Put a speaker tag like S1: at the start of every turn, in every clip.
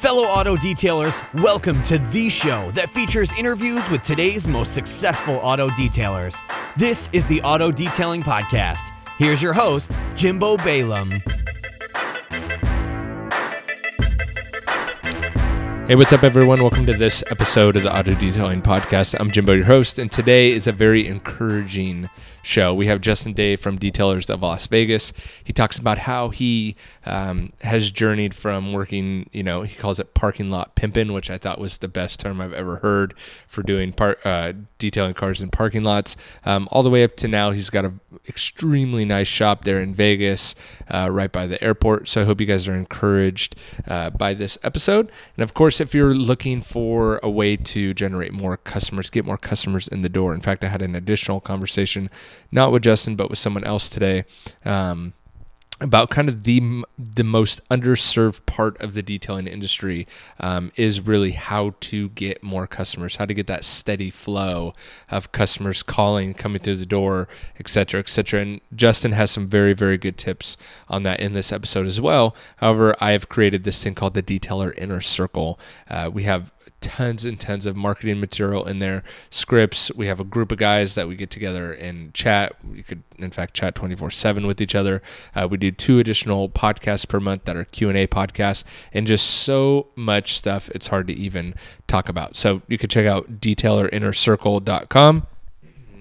S1: Fellow auto detailers, welcome to the show that features interviews with today's most successful auto detailers. This is the Auto Detailing Podcast. Here's your host, Jimbo Balaam.
S2: Hey, what's up, everyone? Welcome to this episode of the Auto Detailing Podcast. I'm Jimbo, your host, and today is a very encouraging show. We have Justin Day from Detailers of Las Vegas. He talks about how he has journeyed from working, he calls it parking lot pimping, which I thought was the best term I've ever heard for doing detailing cars in parking lots, all the way up to now. He's got an extremely nice shop there in Vegas, right by the airport. So I hope you guys are encouraged by this episode. And of course, if you're looking for a way to generate more customers, get more customers in the door. In fact, I had an additional conversation, not with Justin, but with someone else today, about kind of the most underserved part of the detailing industry, is really how to get more customers, how to get that steady flow of customers calling, coming through the door, et cetera, et cetera. And Justin has some very, very good tips on that in this episode as well. However, I have created this thing called the Detailer Inner Circle. We have tons and tons of marketing material in there, scripts. We have a group of guys that we get together and chat. We could, in fact, chat 24/7 with each other. We do 2 additional podcasts per month that are Q&A podcasts, and just so much stuff it's hard to even talk about. So you can check out detailerinnercircle.com.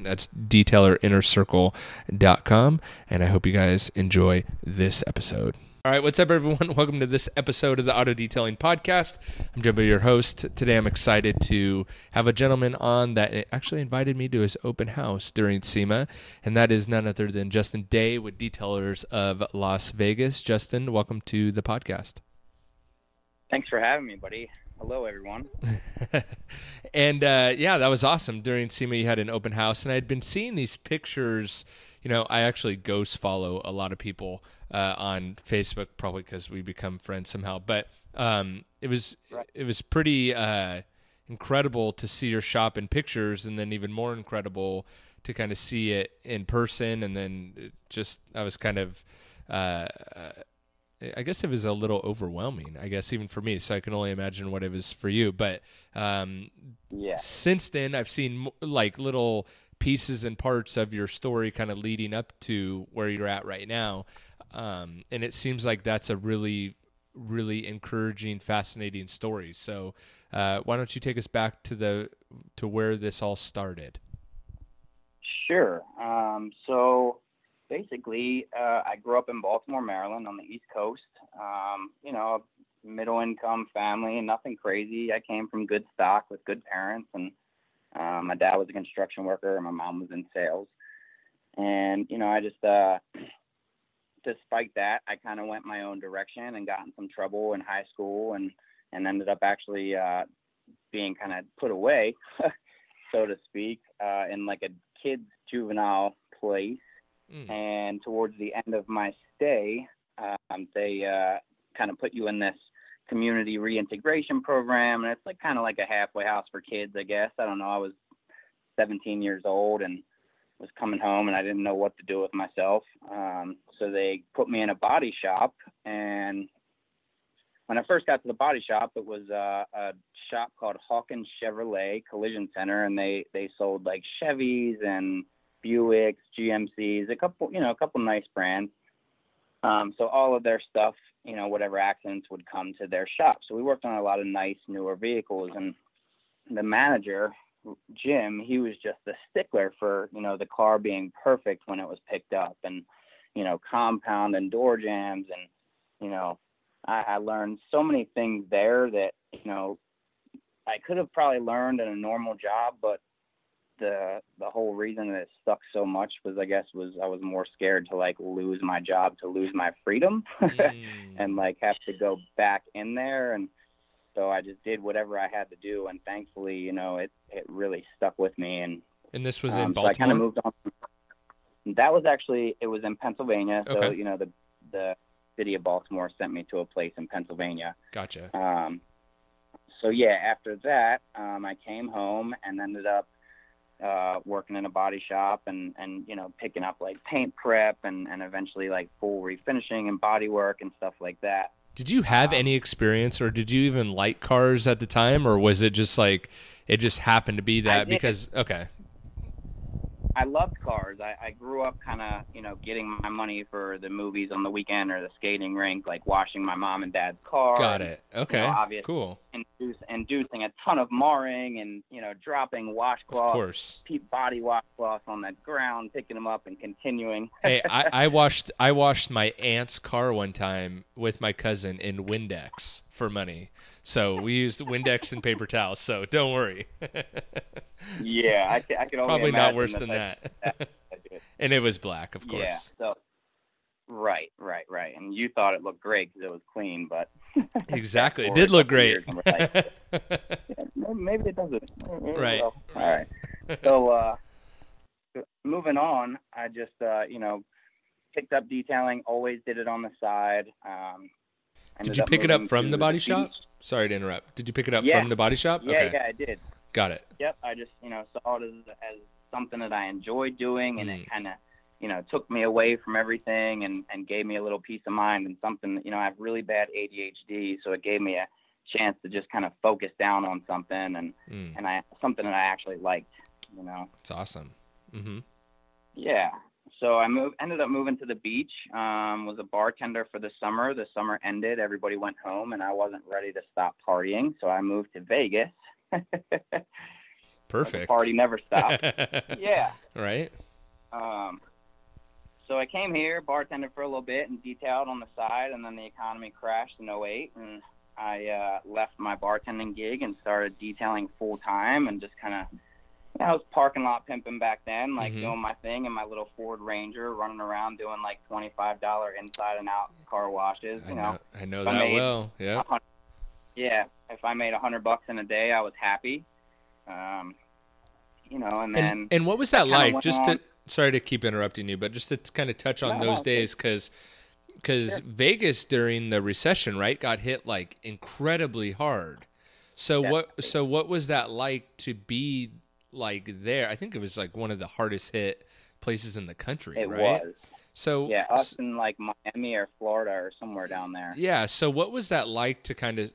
S2: That's detailerinnercircle.com, and I hope you guys enjoy this episode. All right, what's up, everyone? Welcome to this episode of the Auto Detailing Podcast. I'm Jimbo, your host. Today, I'm excited to have a gentleman on that actually invited me to his open house during SEMA, and that is none other than Justin Day with Detailers of Las Vegas. Justin, welcome to the podcast.
S3: Thanks for having me, buddy. Hello, everyone.
S2: And that was awesome. During SEMA, you had an open house, and I'd been seeing these pictures. I actually ghost follow a lot of people on Facebook, probably because we become friends somehow. But it was pretty incredible to see your shop in pictures, and then even more incredible to kind of see it in person. And then I was kind of, I guess it was a little overwhelming, I guess, even for me. So I can only imagine what it was for you. But since then, I've seen like little pieces and parts of your story kind of leading up to where you're at right now. And it seems like that's a really, really encouraging, fascinating story. So why don't you take us back to where this all started?
S3: Sure. So basically, I grew up in Baltimore, Maryland on the East Coast. Middle income family, nothing crazy. I came from good stock with good parents, and my dad was a construction worker and my mom was in sales. And, I just, despite that, I kind of went my own direction and got in some trouble in high school and ended up actually being kind of put away, so to speak, in like a kid's juvenile place. And towards the end of my stay, they kind of put you in this community reintegration program, and it's like kind of like a halfway house for kids, I guess. I don't know. I was 17 years old and was coming home, and I didn't know what to do with myself. So they put me in a body shop, and when I first got to the body shop, it was a shop called Hawkins Chevrolet Collision Center, and they sold like Chevys and Buicks, GMCs, a couple nice brands. So all of their stuff, whatever accidents would come to their shop. So we worked on a lot of nice newer vehicles, and the manager, Jim, he was just a stickler for, the car being perfect when it was picked up, and, compound and door jams. And, I learned so many things there that, I could have probably learned in a normal job, but the whole reason that it stuck so much was I was more scared to like lose my job, to lose my freedom and like have to go back in there. And so I just did whatever I had to do. And thankfully, it really stuck with me. And
S2: this was in Baltimore?
S3: So I kind of moved on. That was it was in Pennsylvania.
S2: Okay.
S3: So, the city of Baltimore sent me to a place in Pennsylvania.
S2: Gotcha.
S3: So yeah, after that, I came home and ended up working in a body shop and picking up like paint prep and eventually like full refinishing and body work and stuff like that.
S2: Did you have any experience, or did you even like cars at the time, or was it just like it just happened to be that because okay.
S3: I loved cars. I grew up kind of, getting my money for the movies on the weekend or the skating rink, like washing my mom and dad's car.
S2: Got it. Okay.
S3: Obviously
S2: cool.
S3: Inducing a ton of marring and, dropping washcloths,
S2: of course,
S3: body washcloths on the ground, picking them up and continuing.
S2: Hey, I washed my aunt's car one time with my cousin in Windex for money. So we used Windex and paper towels. So don't worry.
S3: Yeah, I could only
S2: probably not worse
S3: that
S2: than that. And it was black, of course.
S3: Yeah. So right. And you thought it looked great because it was clean, but
S2: exactly, it did look great.
S3: Like, maybe it doesn't.
S2: Right.
S3: Well, all right. So moving on, I just picked up detailing. Always did it on the side.
S2: Did you pick it up from the body shop? Sorry to interrupt. Did you pick it up from the body shop?
S3: Yeah,
S2: okay.
S3: Yeah, I did.
S2: Got it.
S3: Yep. I just, saw it as something that I enjoyed doing, and it kind of, took me away from everything and gave me a little peace of mind and something, I have really bad ADHD, so it gave me a chance to just kind of focus down on something and something that I actually liked,
S2: It's awesome. Mm-hmm.
S3: Yeah. So I ended up moving to the beach, was a bartender for the summer. The summer ended, everybody went home, and I wasn't ready to stop partying, so I moved to Vegas.
S2: Perfect.
S3: The party never stopped. Yeah.
S2: Right.
S3: So I came here, bartended for a little bit, and detailed on the side, and then the economy crashed in '08, and I left my bartending gig and started detailing full-time and just kind of, I was parking lot pimping back then, like doing my thing in my little Ford Ranger, running around doing like $25 inside and out car washes.
S2: I know that well. Yeah.
S3: Yeah. If I made $100 in a day, I was happy. And then.
S2: And what was that like? Sorry to keep interrupting you, but just to kind of touch on those days, because sure. Vegas during the recession, right, got hit like incredibly hard. So what was that like to be like there? I think it was like one of the hardest hit places in the country,
S3: it
S2: right?
S3: It was.
S2: So
S3: yeah, us in like Miami or Florida or somewhere down there.
S2: Yeah. So what was that like to kind of,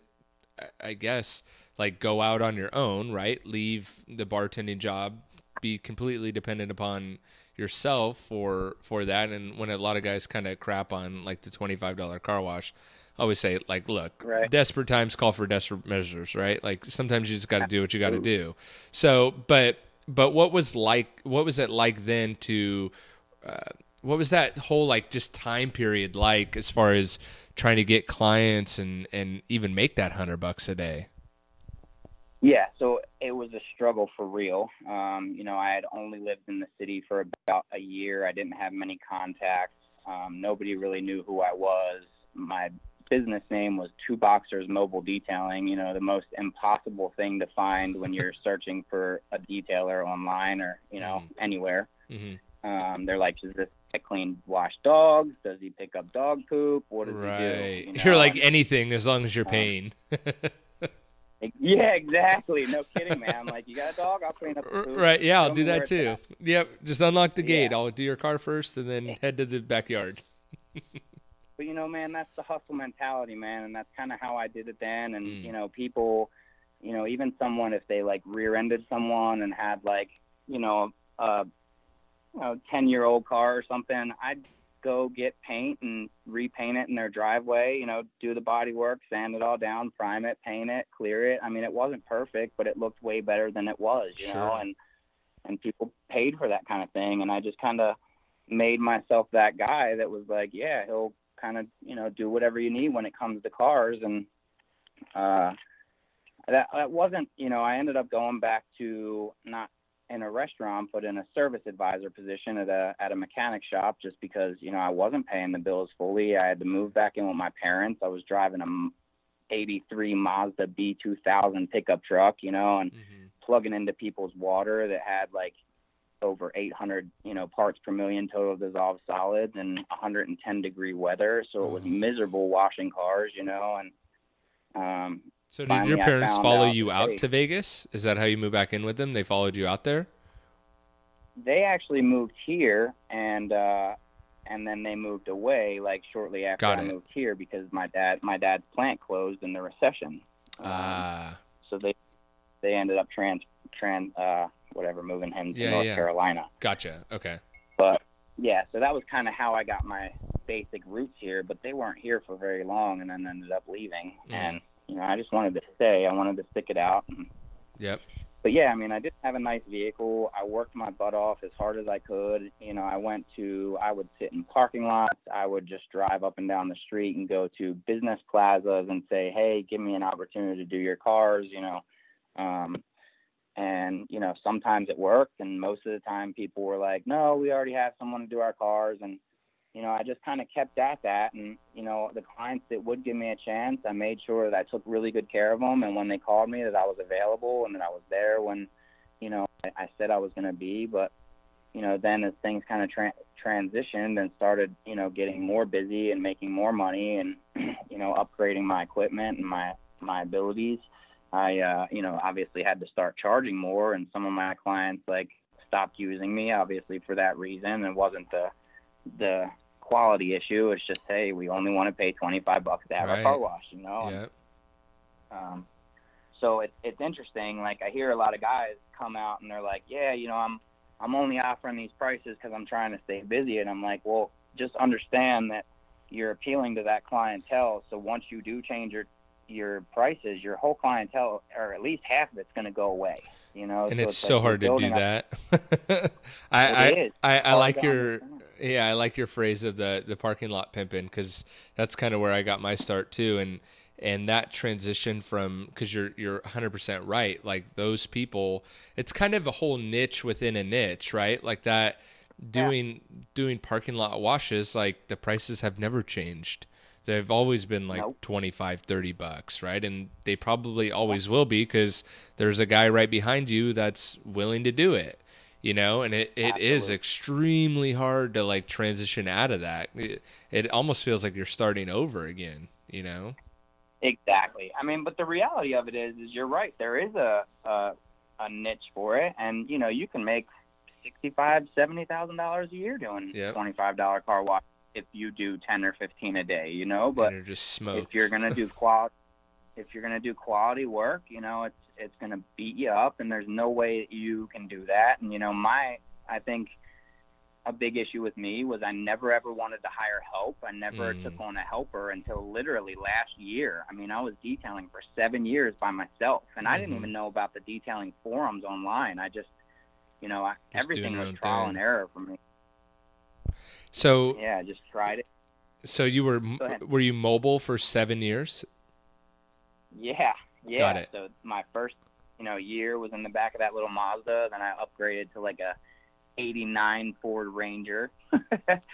S2: I guess, like go out on your own, right? Leave the bartending job, be completely dependent upon yourself for that. And when a lot of guys kind of crap on like the $25 car wash, I always say, like, look, desperate times call for desperate measures, right? Like sometimes you just got to do what you got to do. So, but what was it like then to, what was that whole like just time period like as far as trying to get clients and even make that $100 a day?
S3: Yeah, so it was a struggle for real. I had only lived in the city for about a year. I didn't have many contacts. Nobody really knew who I was. My business name was Two Boxers Mobile Detailing, the most impossible thing to find when you're searching for a detailer online or, anywhere. Mm-hmm. They're like, does this guy clean wash dogs? Does he pick up dog poop? What does he do?
S2: You're like anything as long as you're paying.
S3: Yeah, exactly. No kidding, man. Like, you got a dog? I'll clean up the poop.
S2: Right, yeah, I'll do that too. Yep, just unlock the gate. I'll do your car first and then head to the backyard.
S3: But, man, that's the hustle mentality, man, and that's kind of how I did it then. And, people, even someone, if they, like, rear-ended someone and had, like, a 10-year-old car or something, I'd go get paint and repaint it in their driveway, do the body work, sand it all down, prime it, paint it, clear it. I mean, it wasn't perfect, but it looked way better than it was, you know, and people paid for that kind of thing. And I just kind of made myself that guy that was like, yeah, he'll kind of, do whatever you need when it comes to cars. And that wasn't, I ended up going back to not in a restaurant, but in a service advisor position at a mechanic shop, just because, I wasn't paying the bills fully. I had to move back in with my parents. I was driving a 83 Mazda B2000 pickup truck, and plugging into people's water that had like over 800, parts per million total dissolved solids and 110 degree weather. So it was miserable washing cars, and,
S2: so did your parents follow you out to Vegas? Is that how you moved back in with them? They followed you out there?
S3: They actually moved here and and then they moved away like shortly after I moved here because my dad's plant closed in the recession. So they ended up moving him to North Carolina.
S2: Gotcha. Okay.
S3: But yeah, so that was kind of how I got my basic roots here, but they weren't here for very long and then ended up leaving. And, you know, I just wanted to stay. I wanted to stick it out.
S2: Yep.
S3: But yeah, I mean, I did have a nice vehicle. I worked my butt off as hard as I could. You know, I would sit in parking lots. I would just drive up and down the street and go to business plazas and say, hey, give me an opportunity to do your cars, you know. And, you know, sometimes it worked, and most of the time people were like, no, we already have someone to do our cars. And, you know, I just kind of kept at that. And, you know, the clients that would give me a chance, I made sure that I took really good care of them. And when they called me, that I was available and that I was there when, you know, I said I was going to be. But, you know, then as things kind of transitioned and started, you know, getting more busy and making more money and, you know, upgrading my equipment and my abilities, I, you know, obviously had to start charging more. And some of my clients, like, stopped using me, obviously, for that reason. It wasn't the quality issue. It's just, hey, we only want to pay $25 to have our car washed, you know?
S2: Yeah.
S3: So it's interesting. Like, I hear a lot of guys come out and they're like, yeah, you know, I'm only offering these prices because I'm trying to stay busy. And I'm like, well, just understand that you're appealing to that clientele. So once you do change your prices, your whole clientele, or at least half of it's going to go away, you know?
S2: And
S3: so
S2: it's so hard to do that. I like I like your phrase of the parking lot pimping, because that's kind of where I got my start too. And that transition from, because you're 100% right. Like, those people, it's kind of a whole niche within a niche, right? Like that doing parking lot washes, like the prices have never changed. They've always been like $25-$30, right? And they probably always will be, because there's a guy right behind you that's willing to do it, you know? And it is extremely hard to like transition out of that. It almost feels like you're starting over again, you know?
S3: Exactly. I mean, but the reality of it is you're right. There is a niche for it, and you know, you can make $65,000-$70,000 a year doing $25 car wash if you do 10 or 15 a day, you know. But
S2: you're just smoked.
S3: If you're gonna do quality work, you know, it's gonna beat you up, and there's no way that you can do that. And you know, I think a big issue with me was I never ever wanted to hire help. I never took on a helper until literally last year. I mean, I was detailing for 7 years by myself, and I didn't even know about the detailing forums online. I just, you know, everything was trial and error for me.
S2: So
S3: yeah, I just tried it.
S2: So were you mobile for 7 years?
S3: Yeah.
S2: Got it.
S3: So my first, you know, year was in the back of that little Mazda. Then I upgraded to like a '89 Ford Ranger.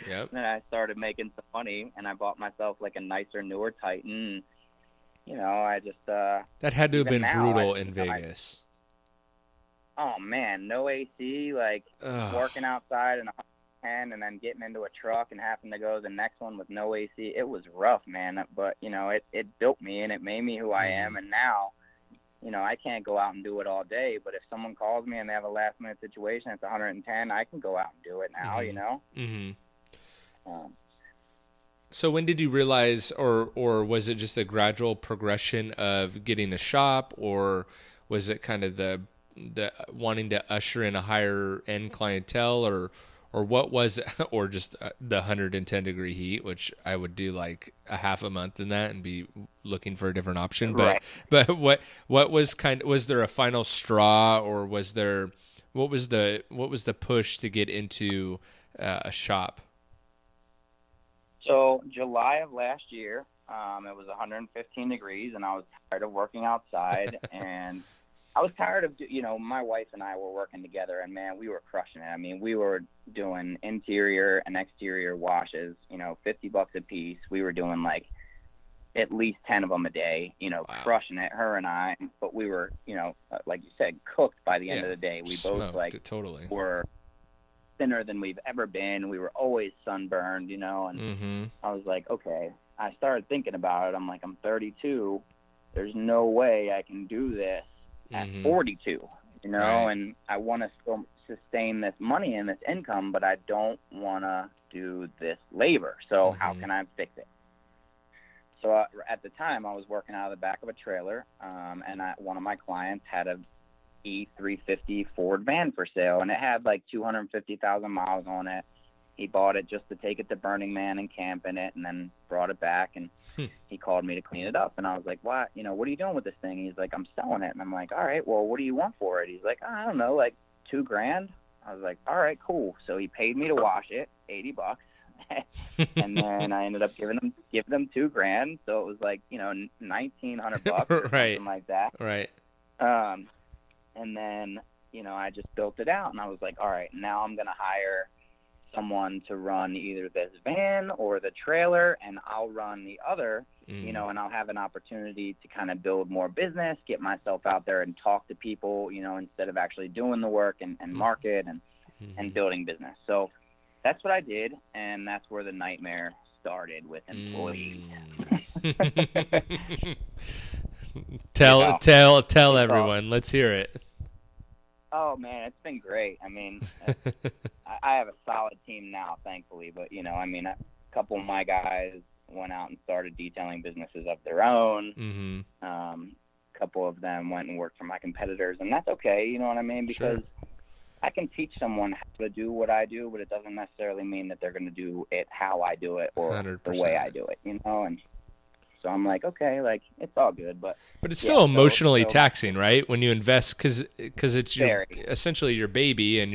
S2: Yep.
S3: Then I started making some money, and I bought myself like a nicer, newer Titan. You know, I just
S2: that had to have been brutal in Vegas.
S3: Oh man, no AC, like working outside in 110, and then getting into a truck and having to go to the next one with no AC. It was rough, man. But you know, it built me, and it made me who I am. And now, you know, I can't go out and do it all day, but if someone calls me and they have a last-minute situation, it's 110, I can go out and do it now, you know?
S2: So when did you realize, or was it just a gradual progression of getting a shop, or was it kind of the wanting to usher in a higher-end clientele, or what was it, or just the 110-degree heat, which I would do like a half a month in that and be looking for a different option. But what was there a final straw, or what was the push to get into a shop?
S3: So July of last year, it was 115 degrees, and I was tired of working outside, and I was tired of, you know, my wife and I were working together, and man, we were crushing it. I mean, we were doing interior and exterior washes, you know, $50 a piece. We were doing like at least 10 of them a day, you know, crushing it, her and I. But we were, you know, like you said, cooked by the end of the day. We both like
S2: totally
S3: were thinner than we've ever been. We were always sunburned, you know, and I was like, okay. I started thinking about it. I'm like, I'm 32. There's no way I can do this at 42, you know, and I want to sustain this money and this income, but I don't want to do this labor. So how can I fix it? So at the time, I was working out of the back of a trailer, and one of my clients had a E350 Ford van for sale, and it had like 250,000 miles on it. He bought it just to take it to Burning Man and camp in it, and then brought it back, and he called me to clean it up. And I was like, what are you doing with this thing? He's like, I'm selling it. And I'm like, all right, well, what do you want for it? He's like, I don't know, like $2,000. I was like, all right, cool. So he paid me to wash it, $80. And then I ended up giving them $2,000. So it was like, $1,900 or
S2: right.
S3: something like that.
S2: Right.
S3: And then, I just built it out, and I was like, all right, now I'm going to hire someone to run either this van or the trailer, and I'll run the other, and I'll have an opportunity to kind of build more business, get myself out there and talk to people, instead of actually doing the work and market and building business. So that's what I did, and that's where the nightmare started with employees.
S2: Tell everyone. Let's hear it.
S3: Oh man, it's been great. I mean, I have a solid team now, thankfully. But a couple of my guys went out and started detailing businesses of their own. A couple of them went and worked for my competitors, and that's okay. You know what I mean? Because I can teach someone how to do what I do, but it doesn't necessarily mean that they're going to do it how I do it or
S2: 100%.
S3: The way I do it. And so I'm like, okay, like it's all good, but
S2: it's still emotionally taxing, right? When you invest, because it's essentially your baby, and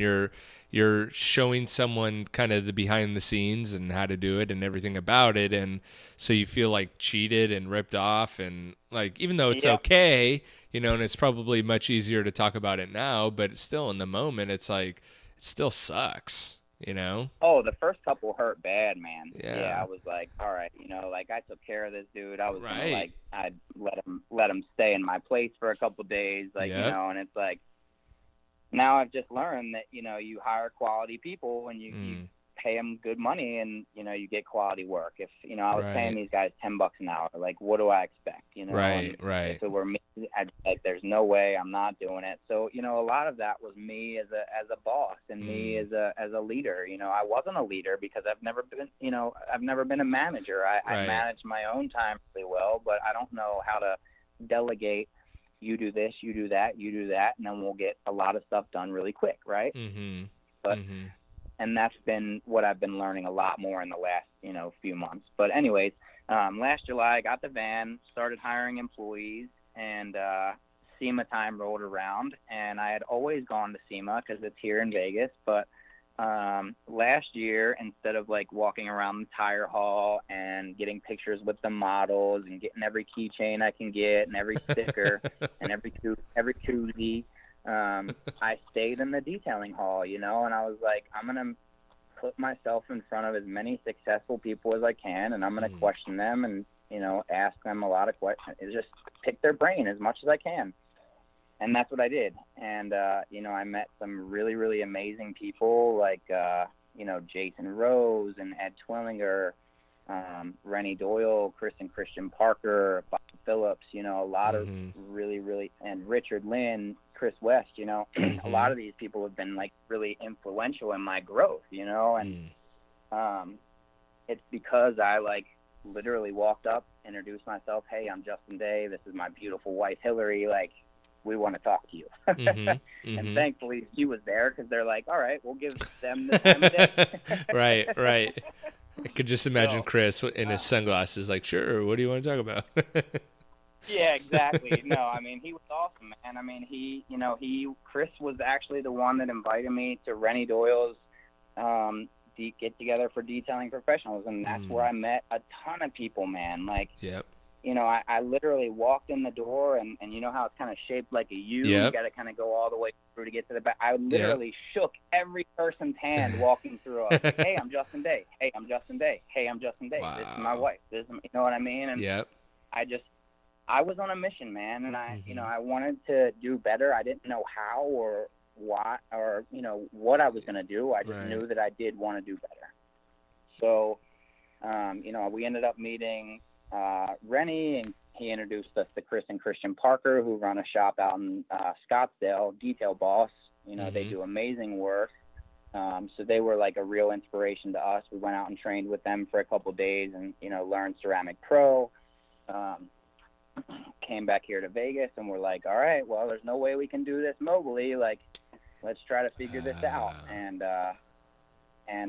S2: you're showing someone kind of the behind the scenes and how to do it and everything about it, and so you feel like cheated and ripped off, and like even though it's okay, and it's probably much easier to talk about it now, but it's still in the moment, it's like it still sucks.
S3: Oh, the first couple hurt bad, man.
S2: Yeah.
S3: I was like, all right, like I took care of this dude. I was gonna, I'd let him stay in my place for a couple days, and it's like now I've just learned that you hire quality people and you pay them good money, and you get quality work. If I was paying these guys $10 an hour, like what do I expect?
S2: Right.
S3: If it were me, I'd like, there's no way, I'm not doing it. So a lot of that was me as a boss and me as a leader. I wasn't a leader because I've never been a manager. I manage my own time really well, but I don't know how to delegate. You do this, you do that, you do that, and then we'll get a lot of stuff done really quick, right? But and that's been what I've been learning a lot more in the last, few months. But anyways, last July I got the van, started hiring employees, and SEMA time rolled around, and I had always gone to SEMA because it's here in Vegas. But last year, instead of like walking around the tire hall and getting pictures with the models and getting every keychain I can get and every sticker and every koozie, I stayed in the detailing hall, and I was like, I'm going to put myself in front of as many successful people as I can, and I'm going to question them and, ask them a lot of questions, just pick their brain as much as I can. And that's what I did. And, I met some really, really amazing people like, Jason Rose and Ed Twillinger, Rennie Doyle, Chris and Christian Parker, Bob Phillips, a lot of really, really, and Richard Lynn, Chris West, a lot of these people have been like really influential in my growth, and it's because I like literally walked up, introduced myself. Hey, I'm Justin Day. This is my beautiful wife, Hillary. Like, we want to talk to you. And thankfully she was there because they're like, all right, we'll give them the time of day.
S2: Right. I could just imagine Chris in his sunglasses, like, sure, what do you want to talk about?
S3: Yeah, exactly. No, I mean, he was awesome, man. I mean, Chris was actually the one that invited me to Rennie Doyle's get together for detailing professionals, and that's where I met a ton of people, man. Like, I literally walked in the door, and you know how it's kind of shaped like a U? You got to kind of go all the way through to get to the back. I literally shook every person's hand walking through. I was like, hey, I'm Justin Day. Hey, I'm Justin Day. Hey, I'm Justin Day. Wow. This is my wife. This is, you know what I mean? And I was on a mission, man, and I wanted to do better. I didn't know how or why or, what I was going to do. I just knew that I did want to do better. So, we ended up meeting Rennie, and he introduced us to Chris and Christian Parker, who run a shop out in Scottsdale, Detail Boss. You know, they do amazing work. So they were like a real inspiration to us. We went out and trained with them for a couple of days and, you know, learned Ceramic Pro. Came back here to Vegas and we're like, all right, well, there's no way we can do this mobily. Like, let's try to figure this out. And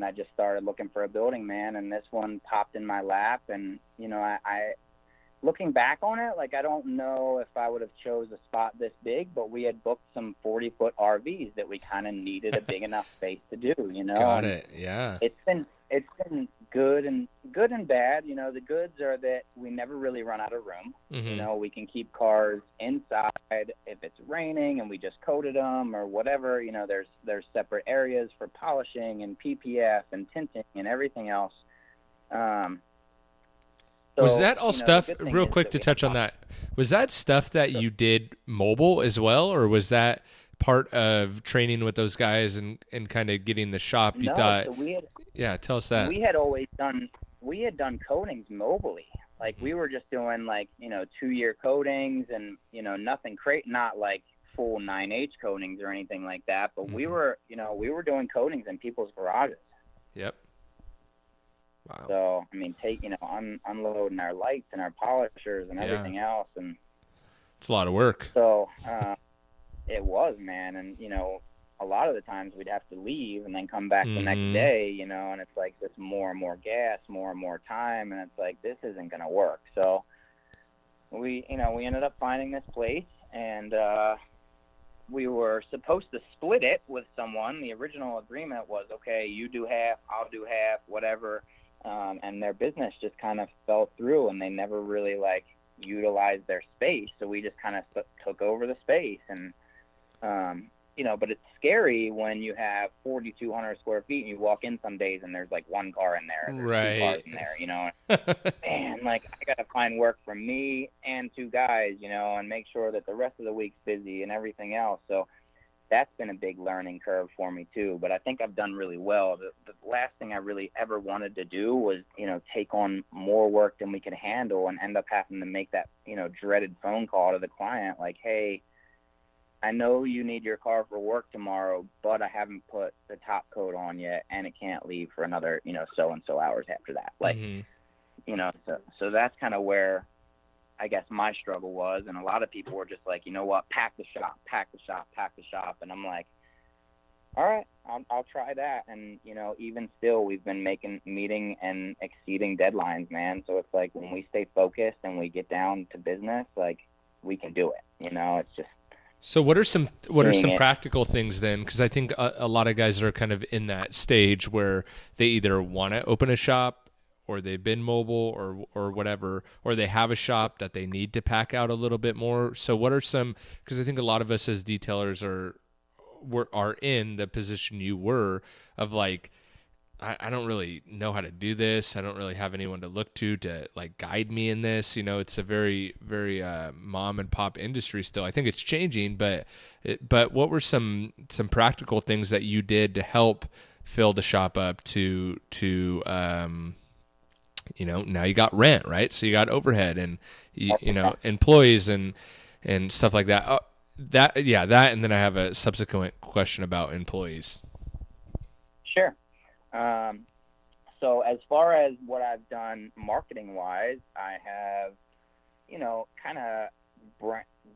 S3: I just started looking for a building, man. And this one popped in my lap. And, you know, I looking back on it, like, I don't know if I would have chose a spot this big, but we had booked some 40-foot RVs that we kind of needed a big enough space to do, you know.
S2: Got it. Yeah.
S3: It's been good and bad. You know, the goods are that we never really run out of room. You know, we can keep cars inside if it's raining and we just coated them or whatever. You know, there's separate areas for polishing and PPF and tinting and everything else. So,
S2: was that all stuff, real quick to touch on that, was that stuff that you did mobile as well, or was that part of training with those guys and kind of getting the shop? You thought, so tell us that. We had done coatings mobily. Like, we were just doing, like, you know, 2-year coatings and, you know, nothing not like full 9H coatings or anything like that, but we were doing coatings in people's garages. Yep. Wow.
S3: So, I mean, unloading our lights and our polishers and everything else. And
S2: it's a lot of work.
S3: So, it was, man. And, you know, a lot of the times we'd have to leave and then come back the next day, you know, and it's like this more and more gas, more and more time. And it's like, this isn't going to work. So we ended up finding this place and, we were supposed to split it with someone. The original agreement was, okay, you do half, I'll do half, whatever. And their business just kind of fell through and they never really like utilized their space. So we just kind of took over the space and, you know, but it's scary when you have 4,200 square feet and you walk in some days and there's like one car in there,
S2: right?
S3: 2 cars in there, you know, and like I got to find work for me and 2 guys, you know, and make sure that the rest of the week's busy and everything else. So that's been a big learning curve for me too, but I think I've done really well. The last thing I really ever wanted to do was, you know, take on more work than we could handle and end up having to make that, you know, dreaded phone call to the client like, hey, I know you need your car for work tomorrow, but I haven't put the top coat on yet and it can't leave for another, you know, so-and-so hours after that. Like, you know, so that's kind of where I guess my struggle was. And a lot of people were just like, you know what, pack the shop. And I'm like, all right, I'll try that. And, you know, even still, we've been meeting and exceeding deadlines, man. So it's like when we stay focused and we get down to business, like we can do it. You know, it's just.
S2: So what are some practical things then? Because I think a lot of guys are kind of in that stage where they either want to open a shop or they've been mobile or whatever, or they have a shop that they need to pack out a little bit more. So what are some, because I think a lot of us as detailers are in the position you were of like, I don't really know how to do this. I don't really have anyone to look to like guide me in this. You know, it's a very, very mom and pop industry still. I think it's changing, but what were some practical things that you did to help fill the shop up to you know, now you got rent, right? So you got overhead and you know, employees and stuff like that. That, and then I have a subsequent question about employees.
S3: Sure. So as far as what I've done marketing wise, I have, you know, kind of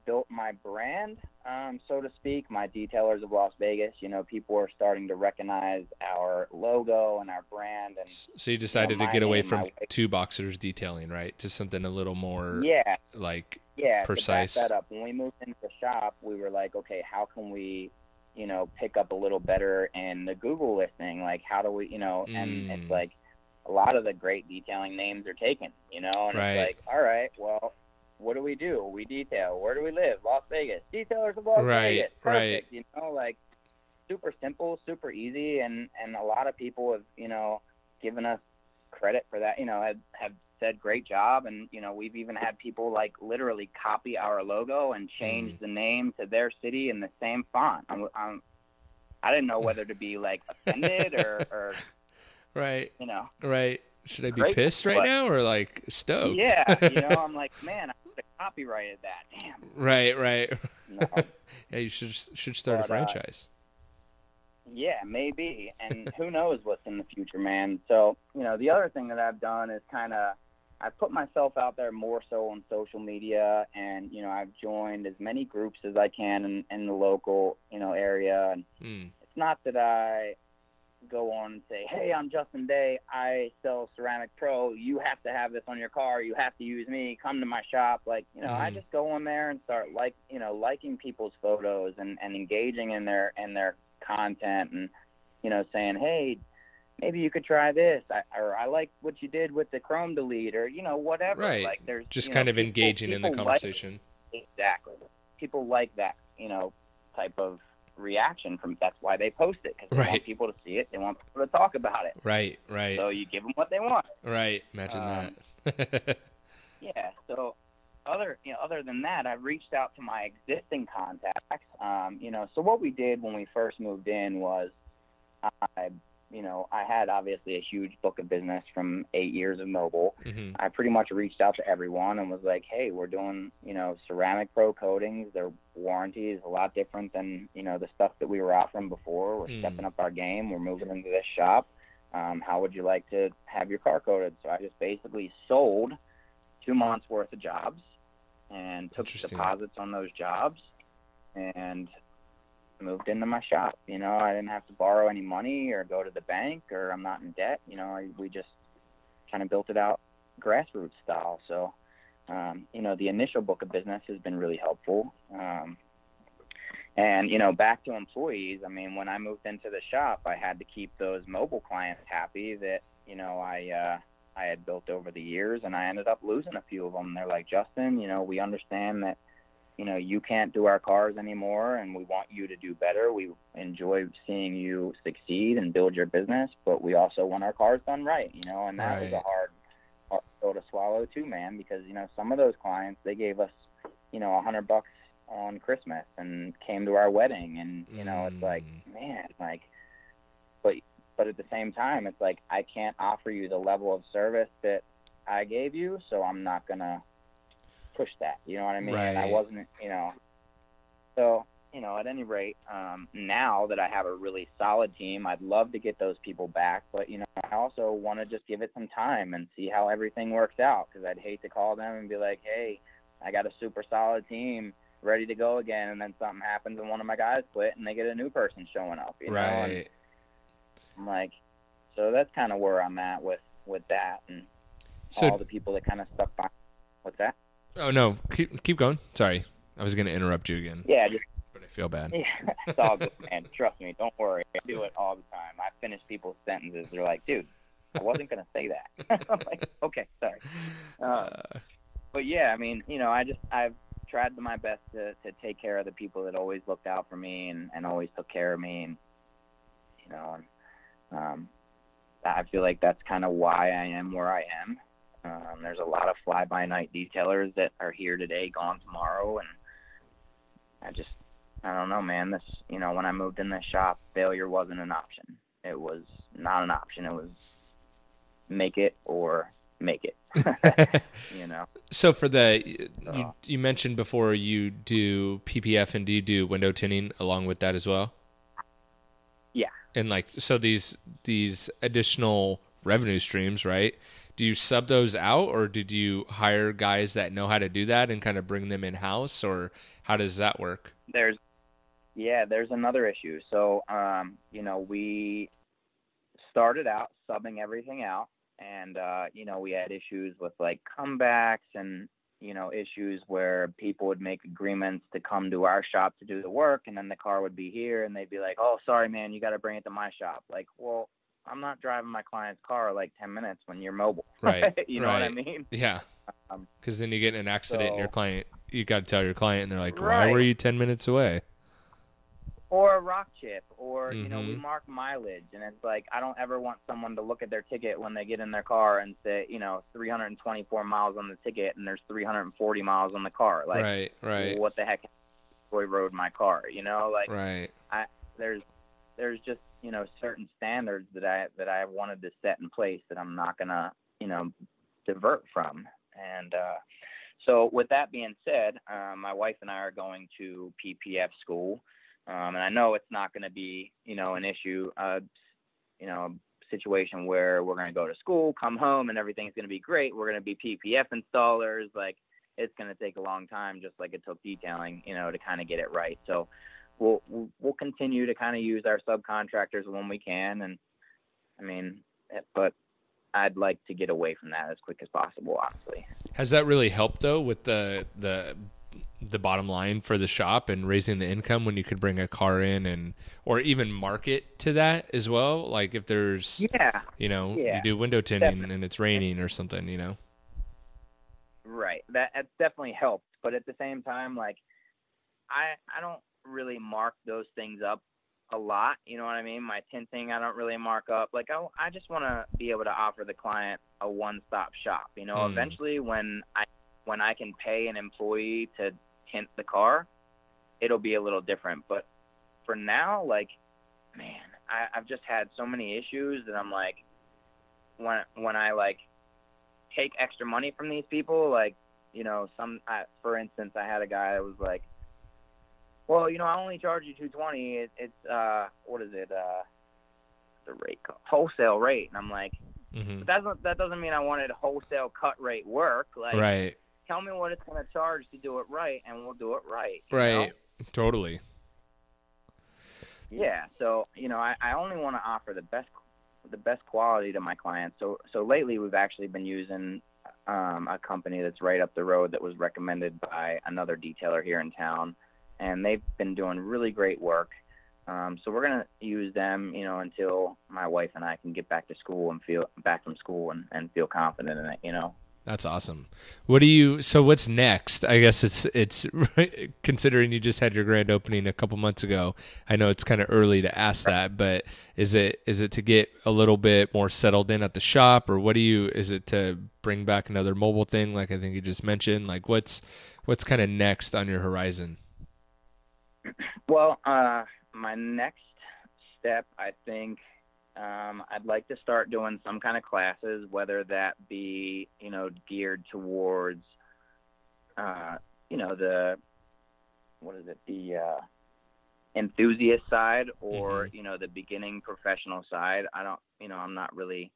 S3: built my brand, so to speak, my Detailers of Las Vegas. You know, people are starting to recognize our logo and our brand. And
S2: so you decided to get away from 2 boxers detailing, right, to something a little more precise.
S3: To back that up, when we moved into the shop, we were like, okay, how can we, you know, pick up a little better in the Google listing? Like, how do we, you know, and it's like a lot of the great detailing names are taken, you know, and it's like, all right, well, what do? We detail. Where do we live? Las Vegas. Detailers of Las Vegas. Perfect. You know, like super simple, super easy. And a lot of people have, you know, given us credit for that, you know, have said great job. And, you know, we've even had people like literally copy our logo and change the name to their city in the same font. I didn't know whether to be like offended or
S2: right.
S3: You know,
S2: right. Should I be pissed right now or like stoked?
S3: Yeah. You know, I'm like, man, would have copyrighted that. Damn.
S2: Right.
S3: No.
S2: Yeah, you should start a franchise.
S3: Yeah, maybe. And who knows what's in the future, man. So, the other thing that I've done is I've put myself out there more so on social media, and, I've joined as many groups as I can in the local, area. And it's not that I go on and say, hey, I'm Justin Day. I sell Ceramic Pro. You have to have this on your car. You have to use me. Come to my shop. Like, I just go on there and start liking people's photos and engaging in their content and, saying, hey, maybe you could try this. I like what you did with the Chrome Delete or, whatever.
S2: Right.
S3: Like there's
S2: just kind of engaging in the conversation.
S3: Exactly. People like that, type of reaction that's why they post it, because they want people to see it. They want people to talk about it.
S2: Right.
S3: So you give them what they want.
S2: Right. Imagine that.
S3: Yeah. So other than that, I've reached out to my existing contacts. So what we did when we first moved in was I had obviously a huge book of business from 8 years of mobile. I pretty much reached out to everyone and was like, hey, we're doing, Ceramic Pro coatings. Their warranty is a lot different than, the stuff that we were offering before. We're stepping up our game. We're moving into this shop. How would you like to have your car coated? So I just basically sold 2 months worth of jobs and took deposits on those jobs and moved into my shop. I didn't have to borrow any money or go to the bank, or I'm not in debt. We just kind of built it out grassroots style. So, the initial book of business has been really helpful. And, back to employees, I mean, when I moved into the shop, I had to keep those mobile clients happy that, I had built over the years, and I ended up losing a few of them. They're like, Justin, we understand that, you can't do our cars anymore, and we want you to do better. We enjoy seeing you succeed and build your business, but we also want our cars done right, and that was a hard pill to swallow too, man, because, some of those clients, they gave us, $100 on Christmas and came to our wedding, and, it's like, man, like, but at the same time, it's like, I can't offer you the level of service that I gave you, so I'm not going to push that, you know what I mean?
S2: Right.
S3: And I wasn't, so, at any rate, now that I have a really solid team, I'd love to get those people back, but, I also want to just give it some time and see how everything works out, because I'd hate to call them and be like, hey, I got a super solid team ready to go again, and then something happens and one of my guys quit and they get a new person showing up, you know? And I'm like, so that's kind of where I'm at with that, and all the people that kind of stuck by. What's that?
S2: Oh, no. Keep going. Sorry. I was going to interrupt you again.
S3: Yeah,
S2: but I feel bad.
S3: Yeah, it's all good, man. Trust me. Don't worry. I do it all the time. I finish people's sentences. They're like, dude, I wasn't going to say that. I'm like, okay, sorry. But, yeah, I mean, I've tried my best to take care of the people that always looked out for me and always took care of me. And, I feel like that's kind of why I am where I am. There's a lot of fly-by-night detailers that are here today, gone tomorrow, and I don't know, man. This, when I moved in this shop, failure wasn't an option. It was not an option. It was make it or make it,
S2: So for you mentioned before you do PPF, and do you do window tinting along with that as well?
S3: Yeah.
S2: And so these additional revenue streams, right? Do you sub those out, or did you hire guys that know how to do that and kind of bring them in-house, or how does that work?
S3: There's another issue. So, we started out subbing everything out, and, we had issues with like comebacks and, issues where people would make agreements to come to our shop to do the work, and then the car would be here and they'd be like, oh, sorry, man, you got to bring it to my shop. Like, well, I'm not driving my client's car like 10 minutes when you're mobile.
S2: Right.
S3: You know what I mean?
S2: Yeah. Because then you get in an accident and your client, you got to tell your client, and they're like, why
S3: Right.
S2: were you 10 minutes away?
S3: Or a rock chip, or, we mark mileage, and it's like, I don't ever want someone to look at their ticket when they get in their car and say, 324 miles on the ticket, and there's 340 miles on the car. Like,
S2: right.
S3: What the heck? Roy rode my car, like,
S2: right.
S3: There's just, certain standards that I wanted to set in place that I'm not gonna, divert from. And, So with that being said, my wife and I are going to PPF school. And I know it's not going to be, an issue, situation where we're going to go to school, come home, and everything's going to be great. We're going to be PPF installers. Like, it's going to take a long time, just like it took detailing, to kind of get it right. So we'll continue to kind of use our subcontractors when we can. And but I'd like to get away from that as quick as possible, honestly.
S2: Has that really helped though with the bottom line for the shop and raising the income when you could bring a car in or even market to that as well? Like if there's, you do window tinting
S3: definitely.
S2: and it's raining or something,
S3: Right. That's definitely helped. But at the same time, like I don't really mark those things up a lot. You know what I mean? My tinting, I don't really mark up. Like I just want to be able to offer the client a one-stop shop. Eventually when I can pay an employee to tint the car, it'll be a little different. But for now, like, man, I've just had so many issues that I'm like, when I like take extra money from these people, like, for instance, I had a guy that was like, well, I only charge you $220. It's what is it? The rate, wholesale rate. And I'm like, but that doesn't mean I wanted wholesale cut rate work. Like,
S2: right.
S3: Tell me what it's going to charge to do it right, and we'll do it right.
S2: Right. Totally.
S3: Yeah. So, I only want to offer the best quality to my clients. So lately we've actually been using a company that's right up the road that was recommended by another detailer here in town, and they've been doing really great work. So we're going to use them, until my wife and I can get back to school and feel feel confident in it,
S2: That's awesome. So what's next? I guess it's considering you just had your grand opening a couple months ago. I know it's kind of early to ask that, but is it to get a little bit more settled in at the shop, or is it to bring back another mobile thing? Like I think you just mentioned, like what's kind of next on your horizon?
S3: Well, my next step, I think, I'd like to start doing some kind of classes, whether that be, geared towards, the enthusiast side or, the beginning professional side. I'm not really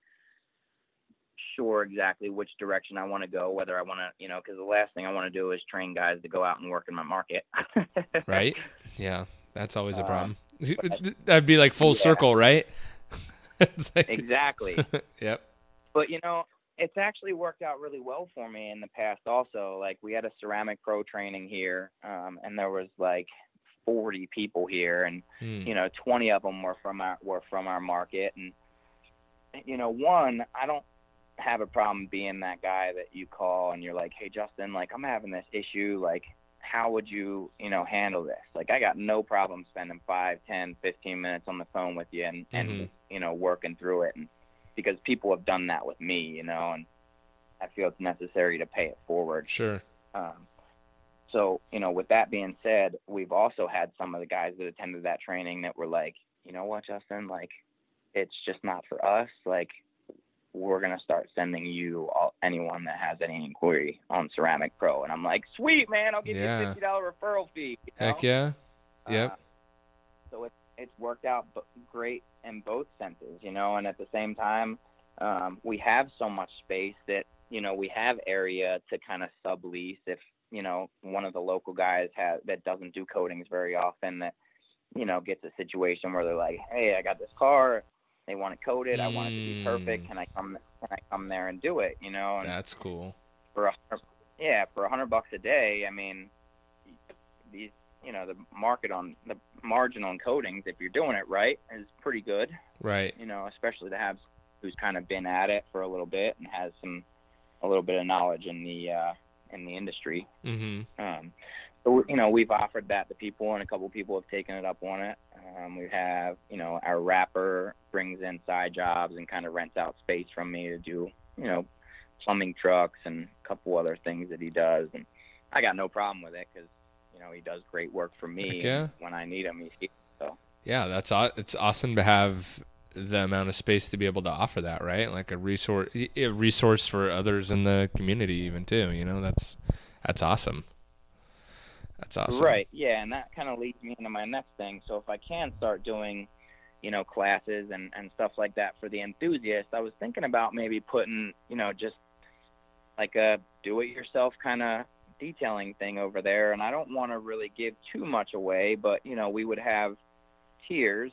S3: sure exactly which direction I want to go, whether I want to, because the last thing I want to do is train guys to go out and work in my market.
S2: Right. Yeah. That's always a problem. That'd be like full circle, right? It's like,
S3: exactly.
S2: Yep.
S3: But it's actually worked out really well for me in the past also. Like we had a ceramic pro training here, and there was like 40 people here, and 20 of them were from our market. And I don't have a problem being that guy that you call and you're like, hey Justin, like I'm having this issue, like how would you handle this? Like I got no problem spending 5, 10, 15 minutes on the phone with you and working through it, and because people have done that with me, and I feel it's necessary to pay it forward.
S2: Sure.
S3: So, with that being said, we've also had some of the guys that attended that training that were like, you know what, Justin, like it's just not for us. Like we're going to start sending you anyone that has any inquiry on Ceramic Pro. And I'm like, sweet, man, I'll give you a $50 referral fee.
S2: Heck yeah. Yep.
S3: So it's worked out great in both senses, and at the same time, we have so much space that, we have area to kind of sublease if, one of the local guys that doesn't do coatings very often, that, gets a situation where they're like, hey, I got this car, they want it coated, I want it to be perfect, can I come there and do it, And
S2: that's cool.
S3: For $100 a day, I mean, these, the margin on coatings, if you're doing it right, is pretty good.
S2: Right.
S3: Especially to have who's kind of been at it for a little bit and has a little bit of knowledge in the industry. So, we've offered that to people, and a couple people have taken it up on it. We have, our rapper brings in side jobs and kind of rents out space from me to do, plumbing trucks and a couple other things that he does. And I got no problem with it because, he does great work for me. When I need him, he's here. So. Yeah,
S2: it's awesome to have the amount of space to be able to offer that, right? Like a resource for others in the community even too, That's awesome. That's awesome.
S3: Right. Yeah. And that kind of leads me into my next thing. So if I can start doing, classes and stuff like that for the enthusiast, I was thinking about maybe putting, just like a do-it-yourself kind of detailing thing over there. And I don't want to really give too much away, but, we would have tiers,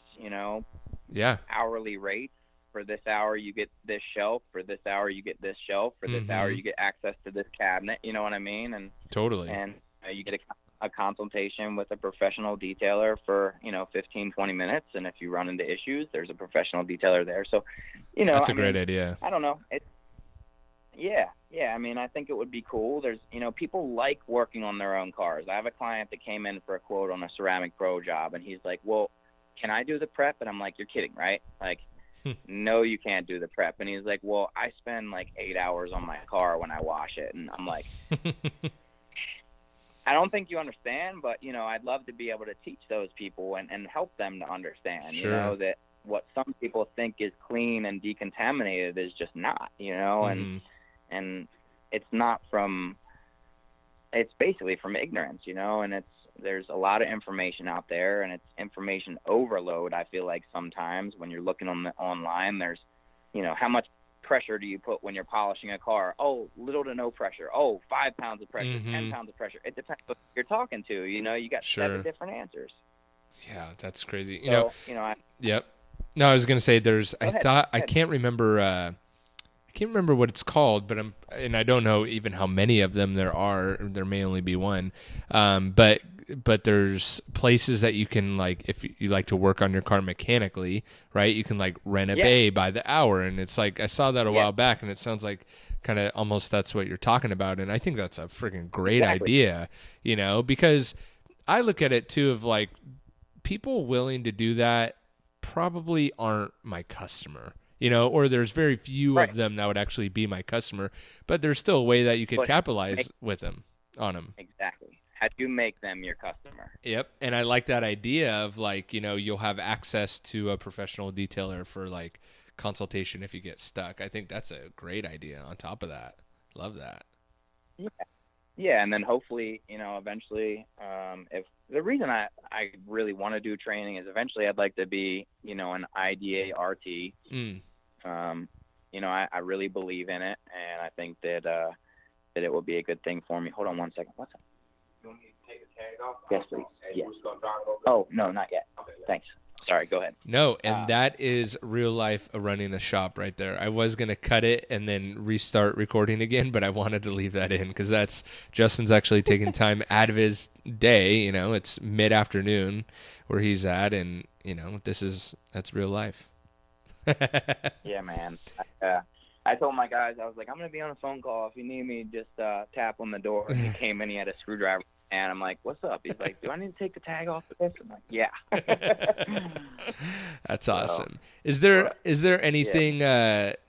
S3: hourly rate. For this hour, you get this shelf. For this hour, you get this shelf. For this hour, you get access to this cabinet. You know what I mean? And
S2: totally.
S3: And you get a consultation with a professional detailer for 15, 20 minutes. And if you run into issues, there's a professional detailer there. So,
S2: that's a great idea.
S3: I don't know. Yeah. I mean, I think it would be cool. There's, people like working on their own cars. I have a client that came in for a quote on a Ceramic Pro job, and he's like, "Well, can I do the prep?" And I'm like, "You're kidding, right?" Like, no, you can't do the prep. And he's like, "Well, I spend like 8 hours on my car when I wash it." And I'm like, I don't think you understand, but, I'd love to be able to teach those people and help them to understand,
S2: sure.
S3: That what some people think is clean and decontaminated is just not, and it's not it's basically from ignorance, and there's a lot of information out there, and it's information overload. I feel like sometimes when you're looking online, there's, how much pressure do you put when you're polishing a car? Oh, little to no pressure. Oh, 5 pounds of pressure, 10 pounds of pressure. It depends what you're talking to. You got
S2: sure.
S3: 7 different answers.
S2: Yeah, that's crazy.
S3: Yep.
S2: No, I was gonna say I can't remember. I can't remember what it's called, but I don't know even how many of them there are. There may only be one, but there's places that you can, like, if you like to work on your car mechanically, right? You can like rent a bay by the hour, and it's like I saw that a while back, and it sounds like kind of almost that's what you're talking about, and I think that's a freaking great idea, because I look at it too of like people willing to do that probably aren't my customer. Or there's very few of them that would actually be my customer, but there's still a way that you could capitalize on them.
S3: Exactly. How do you make them your customer?
S2: Yep. And I like that idea of like, you'll have access to a professional detailer for like consultation if you get stuck. I think that's a great idea on top of that. Love that.
S3: Yeah. And then hopefully, eventually, if the reason I really want to do training is eventually I'd like to be, an IDA RT. I really believe in it, and I think that it will be a good thing for me. Hold on one second. What's up?
S4: You want me to take the tag off?
S3: Yes, please.
S4: And
S3: Yes.
S4: we're just gonna drive over?
S3: Oh, no, not yet.
S4: Okay.
S3: Thanks. Sorry, go ahead.
S2: No, and that is real life running a shop right there. I was going to cut it and then restart recording again, but I wanted to leave that in because Justin's actually taking time out of his day. It's mid-afternoon where he's at, and, that's real life.
S3: Yeah, man. I told my guys, I was like, I'm going to be on a phone call. If you need me, just tap on the door. And he came in, he had a screwdriver. And I'm like, what's up? He's like, do I need to take the tag off of this? I'm like, yeah.
S2: That's awesome. Is there anything that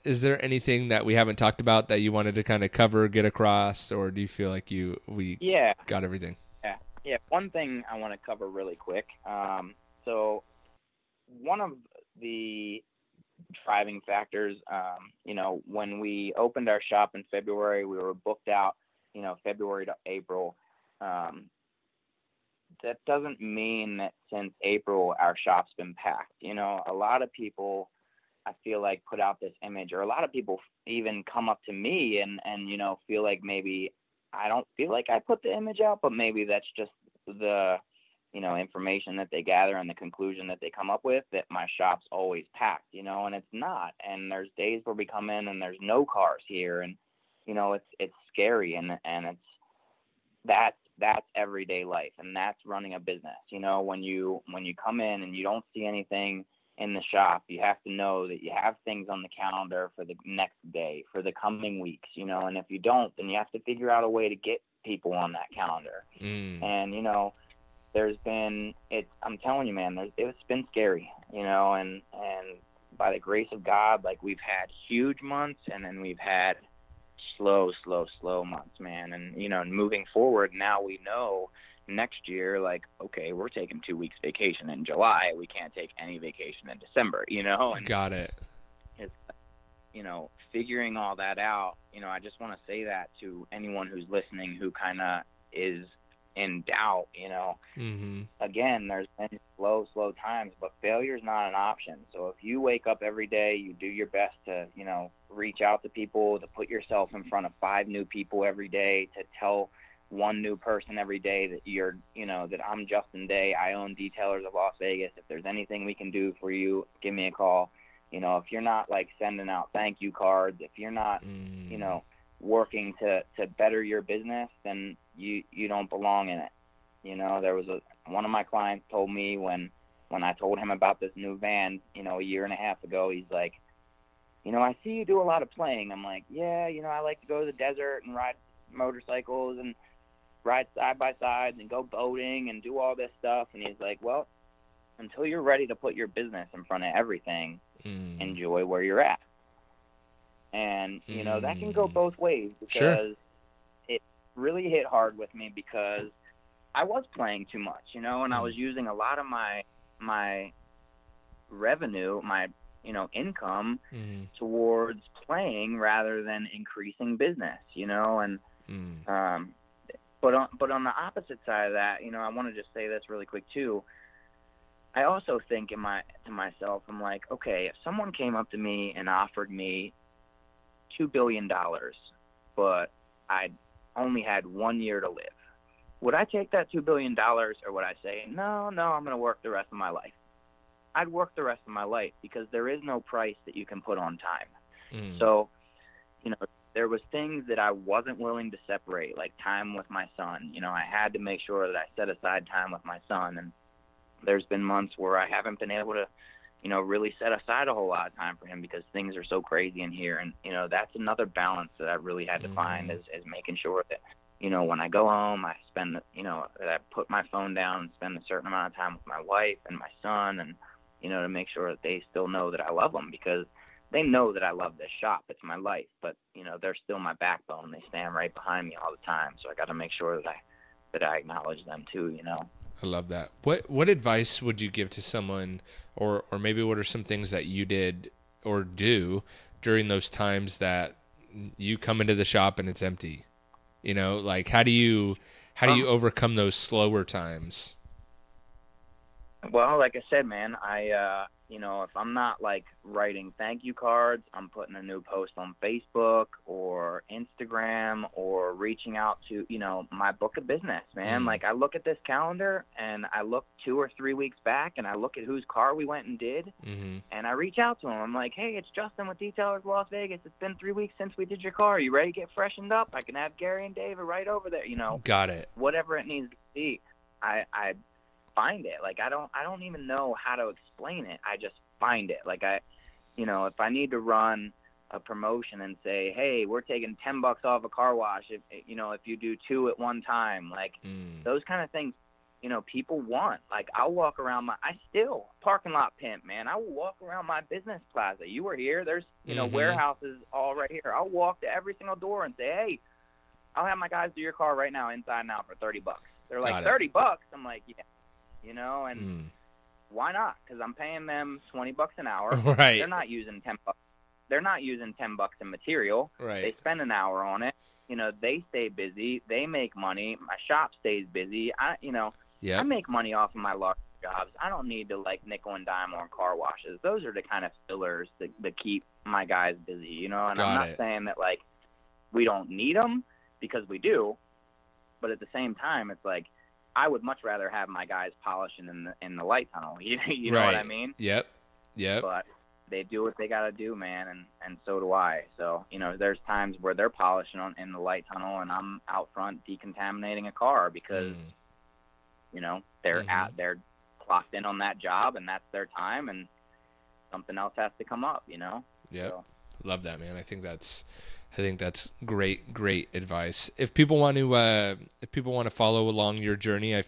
S2: we haven't talked about that you wanted to kind of cover, get across, or do you feel like we got everything?
S3: Yeah. One thing I want to cover really quick. So one of the driving factors, when we opened our shop in February, we were booked out, February to April. That doesn't mean that since April our shop's been packed. A lot of people, I feel like, put out this image, or a lot of people even come up to me and feel like maybe I don't feel like I put the image out, but maybe that's just the information that they gather and the conclusion that they come up with, that my shop's always packed, and it's not. And there's days where we come in and there's no cars here, and it's scary, and it's that's everyday life, and that's running a business. When you come in and you don't see anything in the shop, you have to know that you have things on the calendar for the next day, for the coming weeks, and if you don't, then you have to figure out a way to get people on that calendar. And I'm telling you, man, it's been scary, and by the grace of God, like, we've had huge months, and then we've had slow months, man. And moving forward, now we know next year, like, okay, we're taking 2 weeks vacation in July, we can't take any vacation in December, and
S2: got it.
S3: it's, figuring all that out, I just want to say that to anyone who's listening who kind of is in doubt,
S2: Mm-hmm.
S3: Again, there's been slow times, but failure is not an option. So if you wake up every day, you do your best to, reach out to people, to put yourself in front of 5 new people every day, to tell 1 new person every day that that I'm Justin Day. I own Detailers of Las Vegas. If there's anything we can do for you, give me a call. If you're not like sending out thank you cards, if you're not, working to better your business, then you don't belong in it. There was one of my clients told me when I told him about this new van, a year and a half ago, he's like, I see you do a lot of playing. I'm like, yeah, I like to go to the desert and ride motorcycles and ride side-by-sides and go boating and do all this stuff. And he's like, well, until you're ready to put your business in front of everything, enjoy where you're at. And, that can go both ways, because it really hit hard with me, because I was playing too much, and I was using a lot of my revenue, my, income towards playing rather than increasing business, and but on the opposite side of that, I want to just say this really quick too. I also think to myself, I'm like, okay, if someone came up to me and offered me $2 billion, but I only had 1 year to live, would I take that $2 billion, or would I say, no, I'm going to work the rest of my life? I'd work the rest of my life, because there is no price that you can put on time. So, there was things that I wasn't willing to separate, like time with my son. I had to make sure that I set aside time with my son, and there's been months where I haven't been able to, really set aside a whole lot of time for him, because things are so crazy in here. And, that's another balance that I really had to find, is making sure that, when I go home, I spend, that I put my phone down and spend a certain amount of time with my wife and my son, and, to make sure that they still know that I love them, because they know that I love this shop. It's my life, but, they're still my backbone. They stand right behind me all the time. So I got to make sure that I acknowledge them too,
S2: I love that. What advice would you give to someone, or maybe what are some things that you did or do during those times that you come into the shop and it's empty? Like how do you overcome those slower times?
S3: Well, like I said, man, I if I'm not like writing thank you cards, I'm putting a new post on Facebook or Instagram, or reaching out to, my book of business, man. Like I look at this calendar and I look 2 or 3 weeks back, and I look at whose car we went and did, and I reach out to them. I'm like, hey, it's Justin with Detailers Las Vegas. It's been 3 weeks since we did your car. You ready to get freshened up? I can have Gary and David right over there,
S2: Got it.
S3: Whatever it needs to be. I find it. Like I don't even know how to explain it. I just find it. Like if I need to run a promotion and say, hey, we're taking $10 off a car wash if you do 2 at one time, like those kind of things, people want. Like I'll walk around I still parking lot pimp, man. I will walk around my business plaza. You were here. There's warehouses all right here. I'll walk to every single door and say, hey, I'll have my guys do your car right now, inside and out, for $30. They're like, $30? I'm like, yeah. And why not? Because I'm paying them $20 an hour.
S2: Right.
S3: They're not using $10. They're not using $10 in material.
S2: Right.
S3: They spend an hour on it. They stay busy. They make money. My shop stays busy. I make money off of my large jobs. I don't need to like nickel and dime on car washes. Those are the kind of fillers that keep my guys busy. And I'm not saying that like we don't need them, because we do. But at the same time, it's like, I would much rather have my guys polishing in the light tunnel. You know what I mean?
S2: Yep.
S3: But they do what they got to do, man, and so do I. So, there's times where they're polishing in the light tunnel, and I'm out front decontaminating a car, because, they're clocked in on that job, and that's their time, and something else has to come up,
S2: Yep.
S3: So.
S2: Love that, man. I think that's great advice. If people want to follow along your journey, I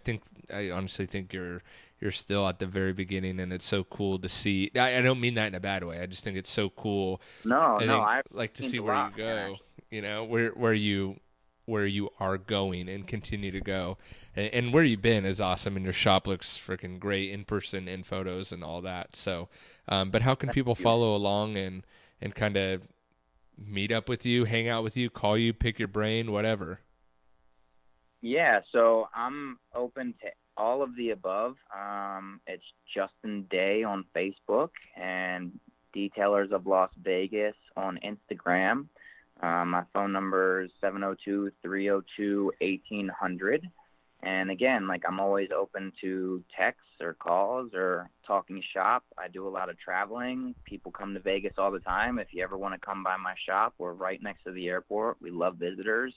S2: honestly think you're still at the very beginning, and it's so cool to see. I don't mean that in a bad way. I just think it's so cool.
S3: I
S2: like to see where you go. Where you are going and continue to go, and where you've been is awesome, and your shop looks freaking great in person, in photos, and all that. So, but how can people follow along and kind of meet up with you, hang out with you, call you, pick your brain, whatever?
S3: Yeah, so I'm open to all of the above. It's Justin Day on Facebook and Detailers of Las Vegas on Instagram. My phone number is 702-302-1800. And again, like, I'm always open to texts or calls or talking shop. I do a lot of traveling. People come to Vegas all the time. If you ever want to come by my shop, we're right next to the airport. We love visitors.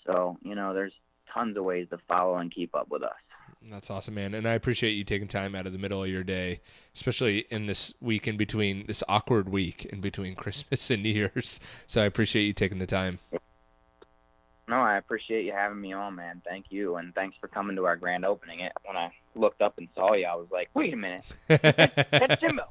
S3: So, there's tons of ways to follow and keep up with us.
S2: That's awesome, man. And I appreciate you taking time out of the middle of your day, especially in this week in between, this awkward week in between Christmas and New Year's. So I appreciate you taking the time.
S3: No, I appreciate you having me on, man. Thank you. And thanks for coming to our grand opening. When I looked up and saw you, I was like, wait a minute. That's Jimbo.